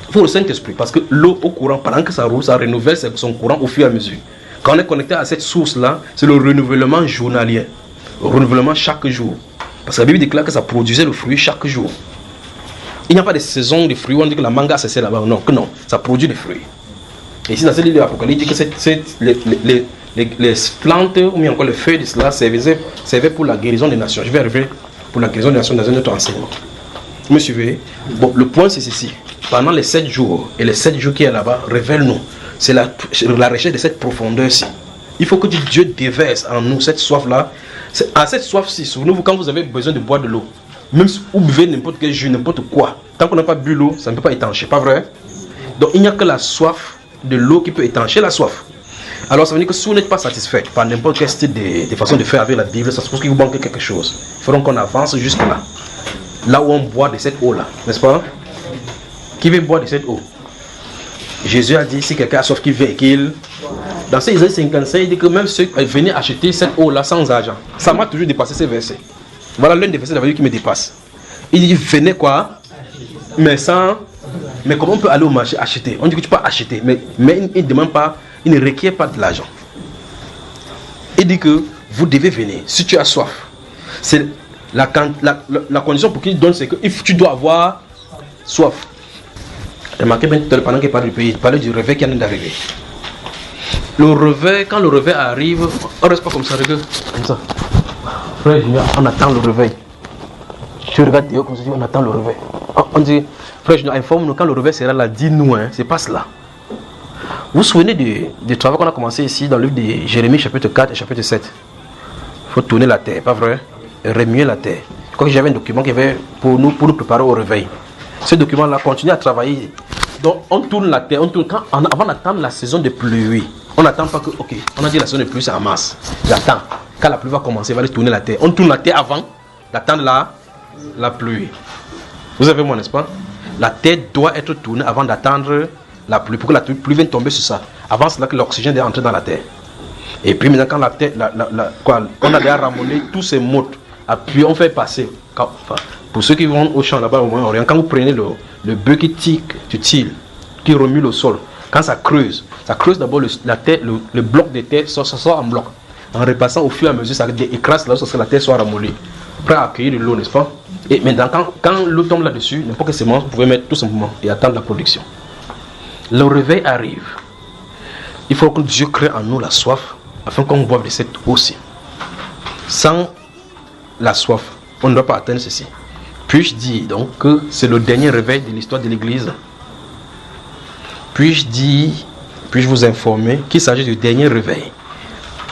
Il faut le Saint-Esprit parce que l'eau au courant, pendant que ça roule, ça renouvelle son courant au fur et à mesure. Quand on est connecté à cette source-là, c'est le renouvellement journalier. Le renouvellement chaque jour. Parce que la Bible déclare que ça produisait le fruit chaque jour. Il n'y a pas de saison de fruits où on dit que la manga c'est là-bas. Non, que non, ça produit des fruits. Et ici dans ce livre de l'Apocalypse, il dit que les plantes ou bien encore les feuilles de cela servaient pour la guérison des nations. Je vais arriver pour la guérison des nations dans un autre enseignement. Vous me suivez? Bon, le point c'est ceci. Pendant les 7 jours, et les 7 jours qui est là-bas, révèle-nous. C'est la recherche de cette profondeur-ci. Il faut que Dieu déverse en nous cette soif-là. À cette soif-ci, souvenez-vous, quand vous avez besoin de boire de l'eau, même si vous buvez n'importe quel jus, n'importe quoi, tant qu'on n'a pas bu l'eau, ça ne peut pas étancher, pas vrai? Donc il n'y a que la soif de l'eau qui peut étancher la soif. Alors ça veut dire que si vous n'êtes pas satisfait par n'importe quel style de façon de faire avec la Bible, ça suppose qu'il vous manque quelque chose. Il faudra qu'on avance jusque là. Là où on boit de cette eau-là, n'est-ce pas? Qui veut boire de cette eau? Jésus a dit, si quelqu'un a soif qui veut qu'il... Dans ces Isaïe 55, il dit que même ceux qui venaient acheter cette eau-là sans argent. Ça m'a toujours dépassé ces versets. Voilà l'un des versets de la Bible qui me dépasse. Il dit, venez quoi? Mais comment on peut aller au marché acheter? On dit que tu peux acheter, mais il ne demande pas, il ne requiert pas de l'argent. Il dit que vous devez venir. Si tu as soif, c'est la condition pour qu'il donne, c'est que tu dois avoir soif. Remarquez bien tout à l'heure, pendant qu'il parle du pays, il parlait du réveil qui vient d'arriver. Le réveil, quand le réveil arrive, on ne reste pas comme ça, regarde, comme ça. Frère Junior, on attend le réveil. Tu regardes Théo comme ça, on attend le réveil. On dit, frère Junior, informe-nous quand le réveil sera là, dis-nous, hein, c'est pas cela. Vous vous souvenez du travail qu'on a commencé ici dans le livre de Jérémie, chapitre 4 et chapitre 7. Il faut tourner la terre, pas vrai? Et remuer la terre. Je crois que j'avais un document qui avait pour nous préparer au réveil. Ce document-là continue à travailler. Donc on tourne la terre, avant d'attendre la saison de pluie. On n'attend pas que, ok, on a dit la saison de pluie c'est en mars. J'attends. Quand la pluie va commencer, il va aller tourner la terre. On tourne la terre avant d'attendre la pluie. Vous avez moi, n'est-ce pas? La terre doit être tournée avant d'attendre la pluie, pour que la pluie vienne tomber sur ça. Avant cela que l'oxygène est entré dans la terre. Et puis maintenant quand la terre, on a déjà ramené tous ces mots, puis on fait passer. Pour ceux qui vont au champ là-bas au Moyen-Orient, quand vous prenez le bœuf qui tire, qui remue le sol, quand ça creuse d'abord le bloc de terre, ça sort en bloc. En repassant au fur et à mesure, ça écrase là, que la terre soit ramollie. Prêt à accueillir de l'eau, n'est-ce pas? Et maintenant, quand l'eau tombe là-dessus, n'importe quelle semence, vous pouvez mettre tout simplement et attendre la production. Le réveil arrive. Il faut que Dieu crée en nous la soif, afin qu'on boive de cette eau-ci. Sans la soif, on ne doit pas atteindre ceci. Puis-je dire donc que c'est le dernier réveil de l'histoire de l'Église? Puis-je vous informer qu'il s'agit du dernier réveil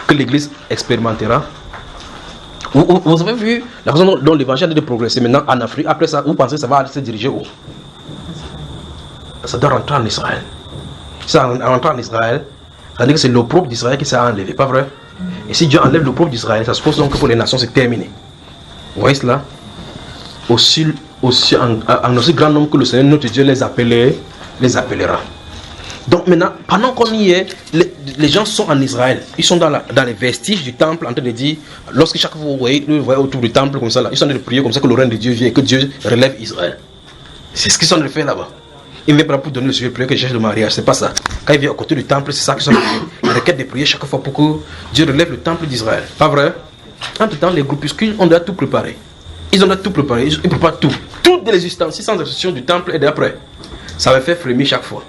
que l'Église expérimentera? Vous avez vu la façon dont l'évangile a de progresser maintenant en Afrique. Après ça, vous pensez que ça va se diriger où? Ça doit rentrer en Israël. Si ça rentre en Israël, ça veut dire que c'est l'opprobre d'Israël qui s'est enlevé, pas vrai? Et si Dieu enlève l'opprobre d'Israël, ça suppose donc que pour les nations c'est terminé. Vous voyez cela? En aussi grand nombre que le Seigneur notre Dieu les appellera. Donc maintenant, pendant qu'on y est, les gens sont en Israël. Ils sont dans les vestiges du temple en train de dire, lorsque chaque fois vous voyez autour du temple comme ça, là, ils sont en train de prier comme ça que le règne de Dieu vient et que Dieu relève Israël. C'est ce qu'ils sont en train de faire là-bas. Il ne vient pas pour donner le sujet de prière que je cherche le mariage, c'est pas ça. Quand il vient à côté du temple, c'est ça qu'ils sont en train de faire. La requête de prier chaque fois pour que Dieu relève le temple d'Israël. Pas vrai? Entre-temps, les groupuscules ont déjà tout préparé. Ils ont déjà tout préparé, ils préparent tout. Toutes les ustensiles sans exception du temple est déjà prêt. Ça va faire frémir chaque fois.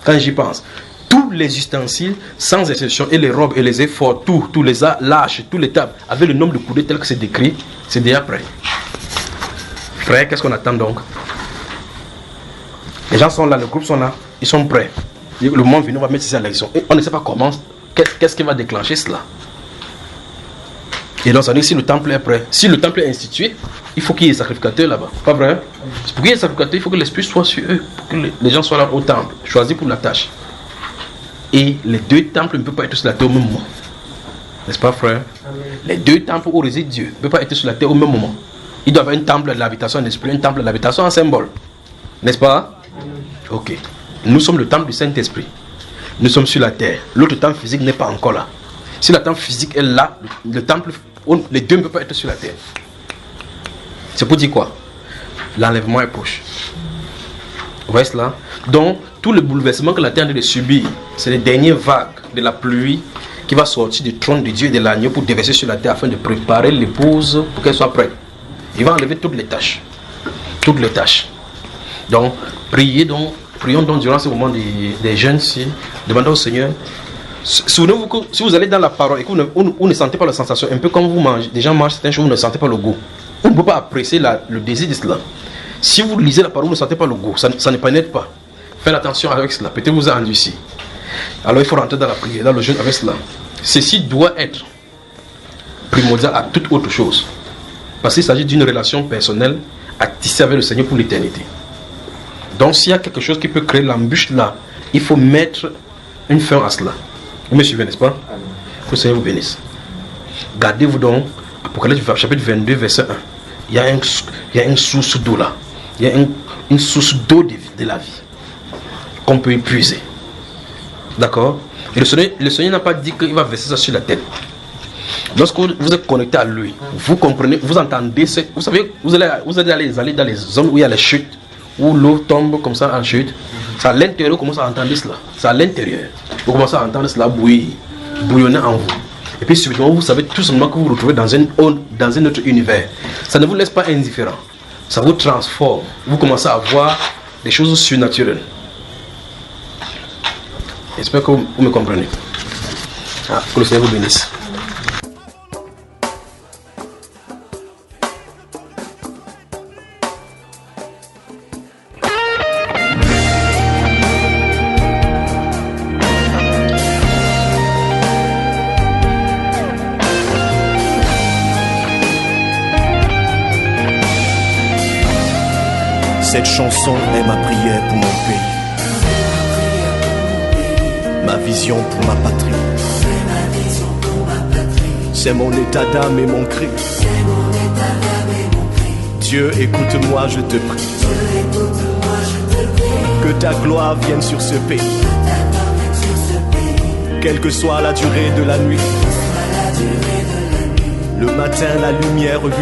Quand j'y pense, tous les ustensiles, sans exception, et les robes et les efforts, tous les lâches, tous les tables, avec le nombre de coudées tel que c'est décrit, c'est déjà prêt. Frère, qu'est-ce qu'on attend donc? Les gens sont là, les groupes sont là, ils sont prêts. Le moment venu, on va mettre ça à l'élection. Et on ne sait pas comment, qu'est-ce qui va déclencher cela. Et donc, ça veut dire que si le temple est prêt, si le temple est institué, il faut qu'il y ait des sacrificateurs là-bas. Pas vrai? Pour qu'il y ait des sacrificateurs, il faut que l'esprit soit sur eux, pour que les gens soient là au temple, choisis pour la tâche. Et les deux temples ne peuvent pas être sur la terre au même moment. N'est-ce pas, frère? Les deux temples où réside Dieu ne peuvent pas être sur la terre au même moment. Il doit y avoir un temple de l'habitation en esprit, un temple de l'habitation en symbole. N'est-ce pas? Ok. Nous sommes le temple du Saint-Esprit. Nous sommes sur la terre. L'autre temple physique n'est pas encore là. Si le temple physique est là, le temple, les deux ne peuvent pas être sur la terre. C'est pour dire quoi? L'enlèvement est proche. Vous voyez cela? Donc, tout le bouleversement que la terre a de subir, c'est les dernières vagues de la pluie qui va sortir du trône de Dieu et de l'agneau pour déverser sur la terre afin de préparer l'épouse pour qu'elle soit prête. Il va enlever toutes les tâches. Toutes les tâches. Donc, prions donc durant ce moment des jeunes ici, demandons au Seigneur. Souvenez-vous que si vous allez dans la parole et que vous ne sentez pas la sensation, un peu comme vous mangez, des gens mangent certaines choses, vous ne sentez pas le goût. Vous ne pouvez pas apprécier le désir de cela. Si vous lisez la parole, vous ne sentez pas le goût, ça ne pénètre pas. Faites attention avec cela, peut-être vous avez endurci. Alors il faut rentrer dans la prière, dans le jeûne avec cela. Ceci doit être primordial à toute autre chose. Parce qu'il s'agit d'une relation personnelle à tisser avec le Seigneur pour l'éternité. Donc s'il y a quelque chose qui peut créer l'embûche là, il faut mettre une fin à cela. Vous me suivez, n'est-ce pas? Que le Seigneur vous bénisse. Gardez-vous donc, Apocalypse chapitre 22, verset 1. Il y a une source d'eau là. Il y a une source d'eau de la vie qu'on peut épuiser. D'accord? Et le Seigneur n'a pas dit qu'il va verser ça sur la tête. Lorsque vous êtes connecté à lui, vous comprenez, vous entendez, vous savez, vous allez aller dans les zones où il y a les chutes, où l'eau tombe comme ça en chute. C'est à l'intérieur, vous commencez à entendre cela. C'est à l'intérieur. Vous commencez à entendre cela bouillonner en vous. Et puis subitement, vous savez tout simplement que vous vous retrouvez dans un autre univers. Ça ne vous laisse pas indifférent. Ça vous transforme. Vous commencez à voir des choses surnaturelles. J'espère que vous me comprenez. Que le Seigneur vous bénisse. Cette chanson est ma prière pour mon pays, ma vision pour ma patrie. C'est mon état d'âme et mon cri. Dieu, écoute-moi, je te prie. Que ta gloire vienne sur ce pays. Quelle que soit la durée de la nuit. Le matin, la lumière brille.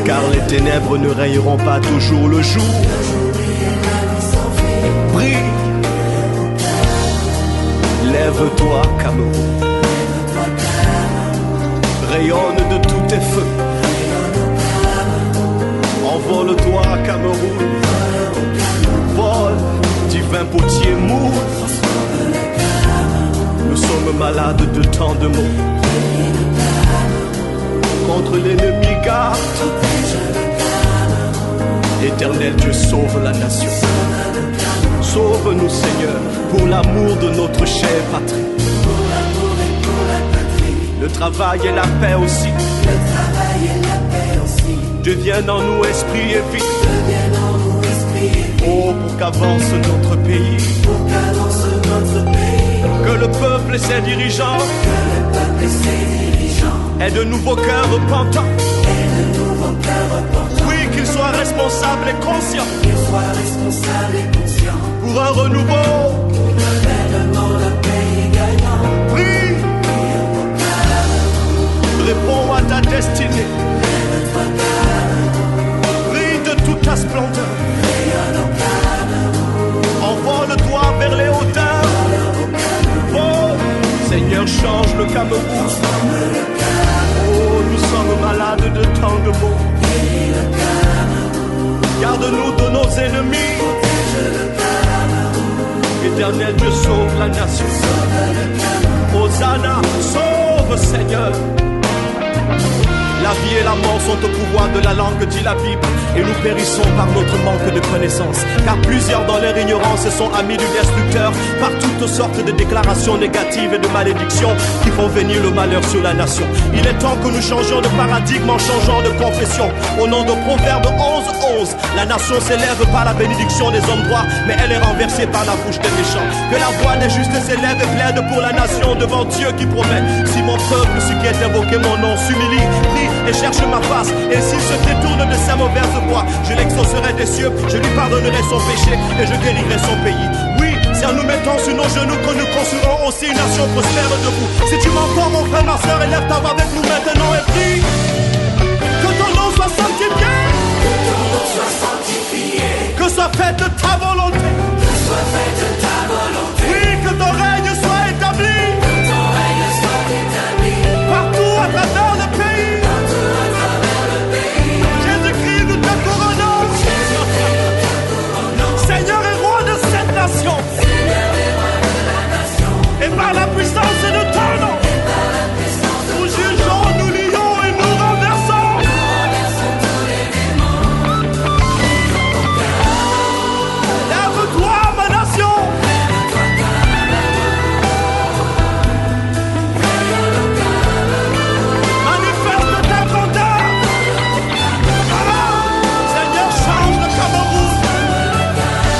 Car les ténèbres ne rayeront pas toujours le jour. Brille. Lève-toi, Cameroun. Rayonne de tous tes feux. Envole-toi, Cameroun. Vole, divin potier mou. Nous sommes malades de tant de maux. Contre l'ennemi garde. Éternel Dieu, sauve la nation. Sauve-nous, Seigneur, pour l'amour de notre chère patrie. Le travail et la paix aussi. Deviennent en nous esprit et vie. Oh, pour qu'avance notre pays. Que le peuple et ses dirigeants aient de nouveaux cœurs repentants. Oui, qu'ils soient responsables et conscients. pour un renouveau. Prie, réponds à ta destinée. Prie de toute ta splendeur. Envole-toi vers les hauteurs. Oh, Seigneur, change le Cameroun. Oh, nous sommes malades de tant de maux. Garde-nous de nos ennemis. Éternel Dieu, sauve la nation. Hosanna, sauve Seigneur. La vie et la mort sont au pouvoir de la langue, dit la Bible. Et nous périssons par notre manque de connaissance. Car plusieurs dans leur ignorance sont amis du destructeur. Par toutes sortes de déclarations négatives et de malédictions qui font venir le malheur sur la nation. Il est temps que nous changions de paradigme en changeant de confession. Au nom de Proverbe 11:11, la nation s'élève par la bénédiction des hommes droits, mais elle est renversée par la bouche des méchants. Que la voix des justes s'élève et plaide pour la nation devant Dieu qui promet. Si mon peuple, celui qui est invoqué mon nom, s'humilie, prie et cherche ma face, et s'il se détourne de sa mauvaise voie, je l'exaucerai des cieux, je lui pardonnerai son péché et je guérirai son pays. Oui, c'est en nous mettant sur nos genoux que nous construirons aussi une nation prospère debout. Si tu m'entends, mon frère, ma soeur, élève ta voix avec nous maintenant et prie. Que ton nom soit sanctifié. Que ton nom soit sanctifié. Que soit faite ta volonté. Que soit faite ta volonté. Oui, que ton règne soit établi. Que ton règne soit établi. Partout à travers le pays. Partout à travers le pays. Jésus-Christ, nous te couronnons. Jésus-Christ, nous te couronnons. Seigneur et roi de cette nation. Seigneur et roi de la nation. Et par la puissance de ton nom. Et par la puissance de nous jugeons, nous lions et nous renversons. Nous renversons tous les démons. Lève-toi, ma nation. Lève-toi, manifeste ta grandeur. Seigneur, change le Cameroun.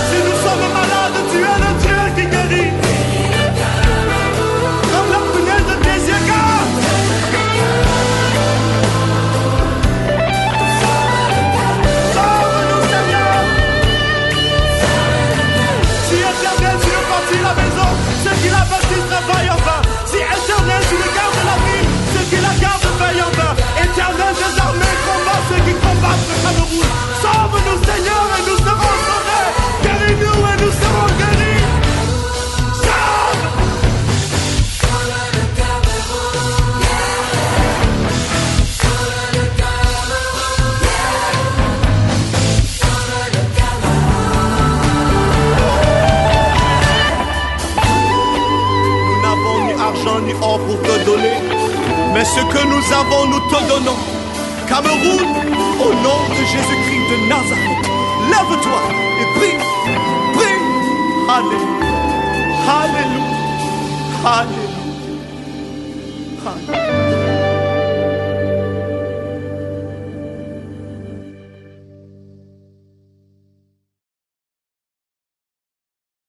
Si nous sommes malades, tu es le Dieu qui guérit. Comme la prunelle de tes yeux, garde. Sauve-nous, Seigneur. Si Éternel, tu veux partir la maison, ceux qui la bâtissent travaillent en vain. Si Éternel, tu le gardes la ville, ceux qui la gardent veillent en vain. Éternel des armées, combat ceux qui combattent le Cameroun. Sauve-nous, Seigneur, et nous serons sauvés. Guéris-nous et nous serons guéris. Sauve! Nous n'avons ni argent ni or pour te donner, mais ce que nous avons, nous te donnons. Cameroun, au nom de Jésus-Christ de Nazareth, lève-toi et prie, prie. Alléluia, Alléluia, Alléluia, Alléluia.